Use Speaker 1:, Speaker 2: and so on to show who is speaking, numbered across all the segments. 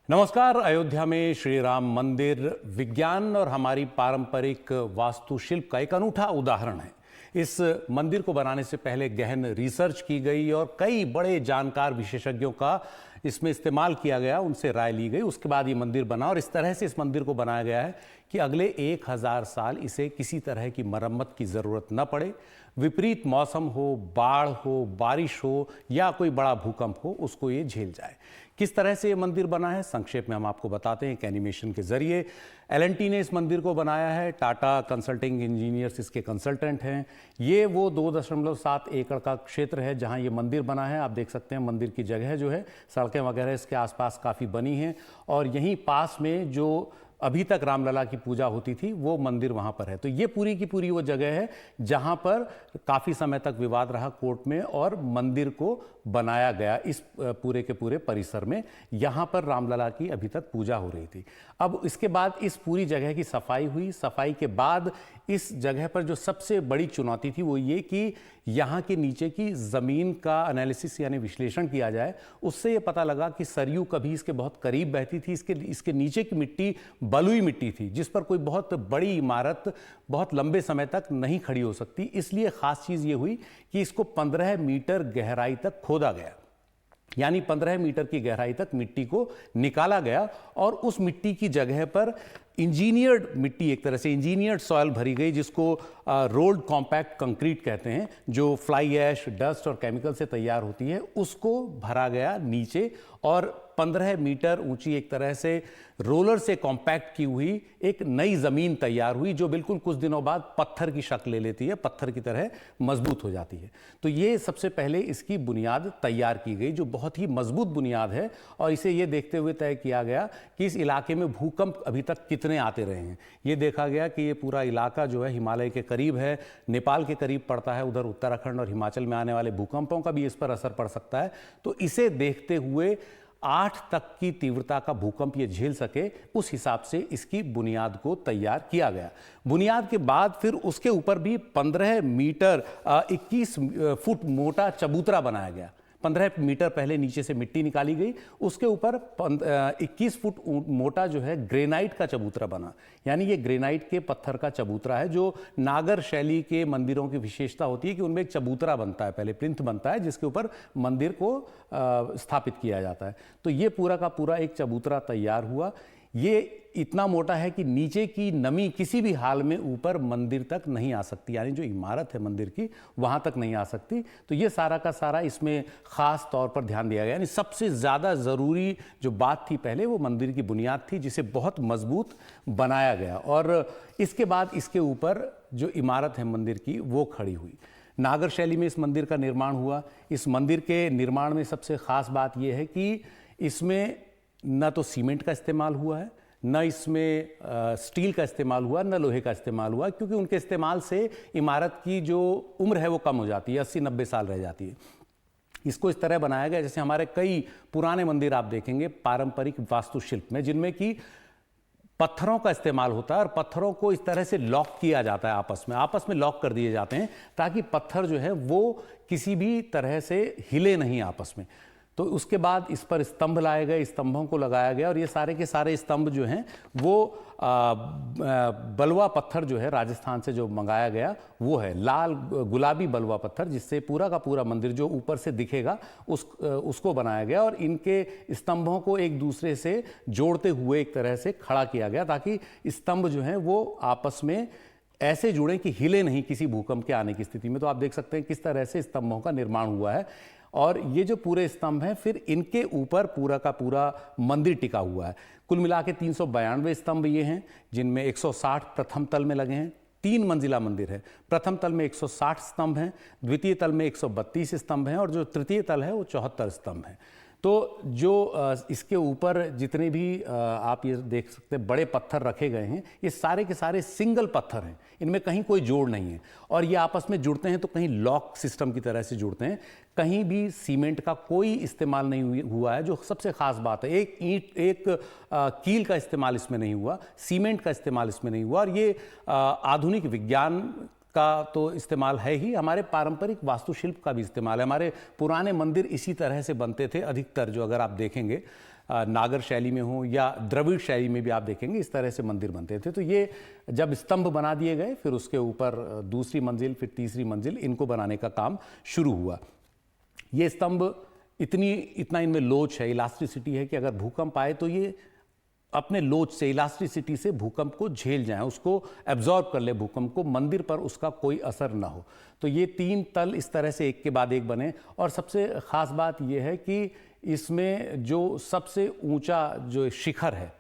Speaker 1: नमस्कार। अयोध्या में श्री राम मंदिर विज्ञान और हमारी पारंपरिक वास्तुशिल्प का एक अनूठा उदाहरण है। इस मंदिर को बनाने से पहले गहन रिसर्च की गई और कई बड़े जानकार विशेषज्ञों का इसमें इस्तेमाल किया गया, उनसे राय ली गई। उसके बाद ये मंदिर बना और इस तरह से इस मंदिर को बनाया गया है कि अगले 1000 साल इसे किसी तरह की मरम्मत की ज़रूरत न पड़े। विपरीत मौसम हो, बाढ़ हो, बारिश हो या कोई बड़ा भूकंप हो, उसको ये झेल जाए। किस तरह से ये मंदिर बना है संक्षेप में हम आपको बताते हैं एक एनिमेशन के जरिए। एल&टी ने इस मंदिर को बनाया है। टाटा कंसल्टिंग इंजीनियर्स इसके कंसल्टेंट हैं। ये वो 2.7 एकड़ का क्षेत्र है जहां ये मंदिर बना है। आप देख सकते हैं मंदिर की जगह जो है, सड़कें वगैरह इसके आसपास काफ़ी बनी हैं और यहीं पास में जो अभी तक रामलला की पूजा होती थी वो मंदिर वहाँ पर है। तो ये पूरी की पूरी वो जगह है जहाँ पर काफ़ी समय तक विवाद रहा कोर्ट में और मंदिर को बनाया गया। इस पूरे के पूरे परिसर में यहाँ पर रामलला की अभी तक पूजा हो रही थी। अब इसके बाद इस पूरी जगह की सफाई हुई। सफाई के बाद इस जगह पर जो सबसे बड़ी चुनौती थी वो ये कि यहाँ के नीचे की ज़मीन का एनालिसिस यानी विश्लेषण किया जाए। उससे ये पता लगा कि सरयू कभी इसके बहुत करीब बहती थी। इसके नीचे की मिट्टी बलुई मिट्टी थी जिस पर कोई बहुत बड़ी इमारत बहुत लंबे समय तक नहीं खड़ी हो सकती। इसलिए ख़ास चीज़ ये हुई कि इसको 15 मीटर गहराई तक खोदा गया, यानी 15 मीटर की गहराई तक मिट्टी को निकाला गया और उस मिट्टी की जगह पर इंजीनियर्ड मिट्टी, एक तरह से इंजीनियर्ड सॉइल भरी गई जिसको रोल्ड कॉम्पैक्ट कंक्रीट कहते हैं, जो फ्लाई ऐश, डस्ट और केमिकल से तैयार होती है, उसको भरा गया नीचे और 15 मीटर ऊंची एक तरह से रोलर से कॉम्पैक्ट की हुई एक नई ज़मीन तैयार हुई जो बिल्कुल कुछ दिनों बाद पत्थर की शक्ल ले लेती है, पत्थर की तरह मजबूत हो जाती है। तो ये सबसे पहले इसकी बुनियाद तैयार की गई जो बहुत ही मजबूत बुनियाद है और इसे ये देखते हुए तय किया गया कि इस इलाके में भूकंप अभी तक कितने आते रहे हैं। ये देखा गया कि ये पूरा इलाका जो है हिमालय के करीब है, नेपाल के करीब पड़ता है, उधर उत्तराखंड और हिमाचल में आने वाले भूकंपों का भी इस पर असर पड़ सकता है। तो इसे देखते हुए 8 तक की तीव्रता का भूकंप ये झेल सके, उस हिसाब से इसकी बुनियाद को तैयार किया गया। बुनियाद के बाद फिर उसके ऊपर भी 15 मीटर 21 फुट मोटा चबूतरा बनाया गया। 15 मीटर पहले नीचे से मिट्टी निकाली गई, उसके ऊपर 21 फुट मोटा जो है ग्रेनाइट का चबूतरा बना। यानी ये ग्रेनाइट के पत्थर का चबूतरा है। जो नागर शैली के मंदिरों की विशेषता होती है कि उनमें एक चबूतरा बनता है, पहले प्लिंथ बनता है जिसके ऊपर मंदिर को स्थापित किया जाता है। तो ये पूरा का पूरा एक चबूतरा तैयार हुआ। ये इतना मोटा है कि नीचे की नमी किसी भी हाल में ऊपर मंदिर तक नहीं आ सकती, यानी जो इमारत है मंदिर की वहाँ तक नहीं आ सकती। तो ये सारा का सारा इसमें ख़ास तौर पर ध्यान दिया गया। यानी सबसे ज़्यादा ज़रूरी जो बात थी पहले वो मंदिर की बुनियाद थी जिसे बहुत मजबूत बनाया गया और इसके बाद इसके ऊपर जो इमारत है मंदिर की वो खड़ी हुई। नागर शैली में इस मंदिर का निर्माण हुआ। इस मंदिर के निर्माण में सबसे ख़ास बात यह है कि इसमें न तो सीमेंट का इस्तेमाल हुआ है, न इसमें स्टील का इस्तेमाल हुआ, न लोहे का इस्तेमाल हुआ, क्योंकि उनके इस्तेमाल से इमारत की जो उम्र है वो कम हो जाती है, 80-90 साल रह जाती है। इसको इस तरह बनाया गया जैसे हमारे कई पुराने मंदिर आप देखेंगे पारंपरिक वास्तुशिल्प में, जिनमें कि पत्थरों का इस्तेमाल होता है और पत्थरों को इस तरह से लॉक किया जाता है, आपस में लॉक कर दिए जाते हैं ताकि पत्थर जो है वो किसी भी तरह से हिले नहीं आपस में। तो उसके बाद इस पर स्तंभ लाए गए, स्तंभों को लगाया गया और ये सारे के सारे स्तंभ जो हैं वो बलुआ पत्थर जो है राजस्थान से जो मंगाया गया वो है, लाल गुलाबी बलुआ पत्थर, जिससे पूरा का पूरा मंदिर जो ऊपर से दिखेगा उसको बनाया गया और इनके स्तंभों को एक दूसरे से जोड़ते हुए एक तरह से खड़ा किया गया ताकि स्तंभ जो हैं वो आपस में ऐसे जुड़े कि हिले नहीं किसी भूकंप के आने की स्थिति में। तो आप देख सकते हैं किस तरह से स्तंभों का निर्माण हुआ है और ये जो पूरे स्तंभ हैं फिर इनके ऊपर पूरा का पूरा मंदिर टिका हुआ है। कुल मिला के 392 स्तंभ ये हैं, जिनमें 160 प्रथम तल में लगे हैं। 3 मंजिला मंदिर है। प्रथम तल में 160 स्तंभ हैं, द्वितीय तल में 132 स्तंभ हैं और जो तृतीय तल है वो 74 स्तंभ हैं। तो जो इसके ऊपर जितने भी आप ये देख सकते हैं बड़े पत्थर रखे गए हैं, ये सारे के सारे सिंगल पत्थर हैं, इनमें कहीं कोई जोड़ नहीं है और ये आपस में जुड़ते हैं तो कहीं लॉक सिस्टम की तरह से जुड़ते हैं। कहीं भी सीमेंट का कोई इस्तेमाल नहीं हुआ है, जो सबसे ख़ास बात है। एक कील का इस्तेमाल इसमें नहीं हुआ, सीमेंट का इस्तेमाल इसमें नहीं हुआ और ये आधुनिक विज्ञान का तो इस्तेमाल है ही, हमारे पारंपरिक वास्तुशिल्प का भी इस्तेमाल है। हमारे पुराने मंदिर इसी तरह से बनते थे अधिकतर, जो अगर आप देखेंगे नागर शैली में हो या द्रविड़ शैली में भी आप देखेंगे इस तरह से मंदिर बनते थे। तो ये जब स्तंभ बना दिए गए, फिर उसके ऊपर दूसरी मंजिल, फिर तीसरी मंजिल, इनको बनाने का काम शुरू हुआ। ये स्तंभ इतना इनमें लोच है, इलास्टिसिटी है कि अगर भूकंप आए तो ये अपने लोच से, इलास्टिसिटी से भूकंप को झेल जाएं, उसको एब्जॉर्ब कर ले भूकंप को, मंदिर पर उसका कोई असर ना हो। तो ये 3 तल इस तरह से एक के बाद एक बने। और सबसे ख़ास बात यह है कि इसमें जो सबसे ऊंचा जो शिखर है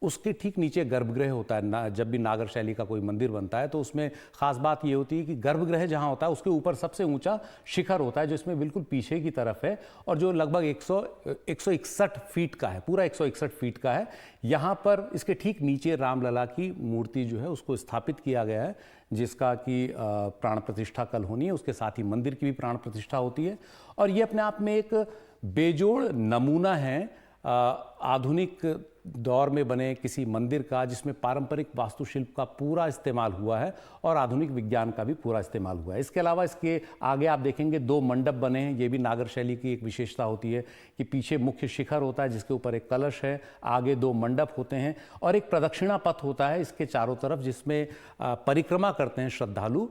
Speaker 1: उसके ठीक नीचे गर्भगृह होता है ना। जब भी नागर शैली का कोई मंदिर बनता है तो उसमें खास बात ये होती है कि गर्भगृह जहाँ होता है उसके ऊपर सबसे ऊंचा शिखर होता है, जो इसमें बिल्कुल पीछे की तरफ है और जो लगभग 161 फीट का है, पूरा 161 फीट का है। यहाँ पर इसके ठीक नीचे रामलला की मूर्ति जो है उसको स्थापित किया गया है, जिसका कि प्राण प्रतिष्ठा कल होनी है। उसके साथ ही मंदिर की भी प्राण प्रतिष्ठा होती है। और ये अपने आप में एक बेजोड़ नमूना है आधुनिक दौर में बने किसी मंदिर का, जिसमें पारंपरिक वास्तुशिल्प का पूरा इस्तेमाल हुआ है और आधुनिक विज्ञान का भी पूरा इस्तेमाल हुआ है। इसके अलावा इसके आगे आप देखेंगे 2 मंडप बने हैं। ये भी नागर शैली की एक विशेषता होती है कि पीछे मुख्य शिखर होता है जिसके ऊपर एक कलश है, आगे 2 मंडप होते हैं और एक प्रदक्षिणा पथ होता है इसके चारों तरफ, जिसमें परिक्रमा करते हैं श्रद्धालु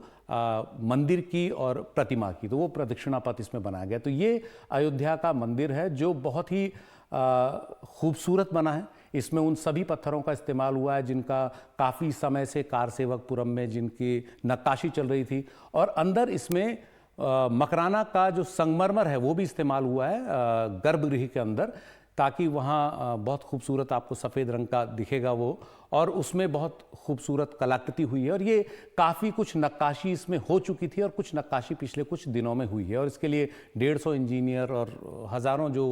Speaker 1: मंदिर की और प्रतिमा की। तो वो प्रदक्षिणा पथ इसमें बनाया गया। तो ये अयोध्या का मंदिर है जो बहुत ही खूबसूरत बना है। इसमें उन सभी पत्थरों का इस्तेमाल हुआ है जिनका काफ़ी समय से कारसेवकपुरम में जिनकी नक्काशी चल रही थी। और अंदर इसमें मकराना का जो संगमरमर है वो भी इस्तेमाल हुआ है गर्भगृह के अंदर, ताकि वहाँ बहुत खूबसूरत आपको सफ़ेद रंग का दिखेगा वो, और उसमें बहुत खूबसूरत कलाकृति हुई है। और ये काफ़ी कुछ नक्काशी इसमें हो चुकी थी और कुछ नक्काशी पिछले कुछ दिनों में हुई है। और इसके लिए 150 इंजीनियर और हज़ारों जो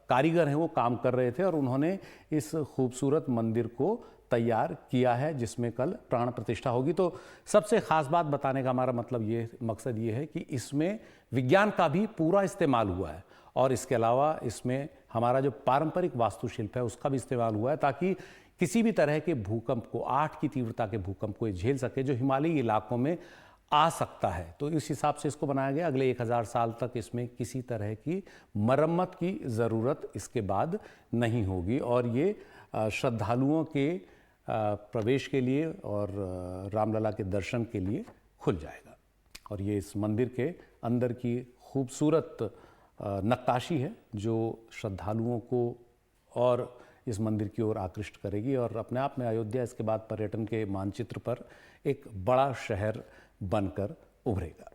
Speaker 1: कारीगर हैं वो काम कर रहे थे और उन्होंने इस खूबसूरत मंदिर को तैयार किया है, जिसमें कल प्राण प्रतिष्ठा होगी। तो सबसे ख़ास बात बताने का हमारा मकसद ये है कि इसमें विज्ञान का भी पूरा इस्तेमाल हुआ है और इसके अलावा इसमें हमारा जो पारंपरिक वास्तुशिल्प है उसका भी इस्तेमाल हुआ है, ताकि किसी भी तरह के भूकंप को, 8 की तीव्रता के भूकंप को झेल सके जो हिमालयी इलाकों में आ सकता है। तो इस हिसाब से इसको बनाया गया। अगले 1000 साल तक इसमें किसी तरह की मरम्मत की ज़रूरत इसके बाद नहीं होगी और ये श्रद्धालुओं के प्रवेश के लिए और रामलला के दर्शन के लिए खुल जाएगा। और ये इस मंदिर के अंदर की खूबसूरत नक्काशी है जो श्रद्धालुओं को और इस मंदिर की ओर आकृष्ट करेगी और अपने आप में अयोध्या इसके बाद पर्यटन के मानचित्र पर एक बड़ा शहर बनकर उभरेगा।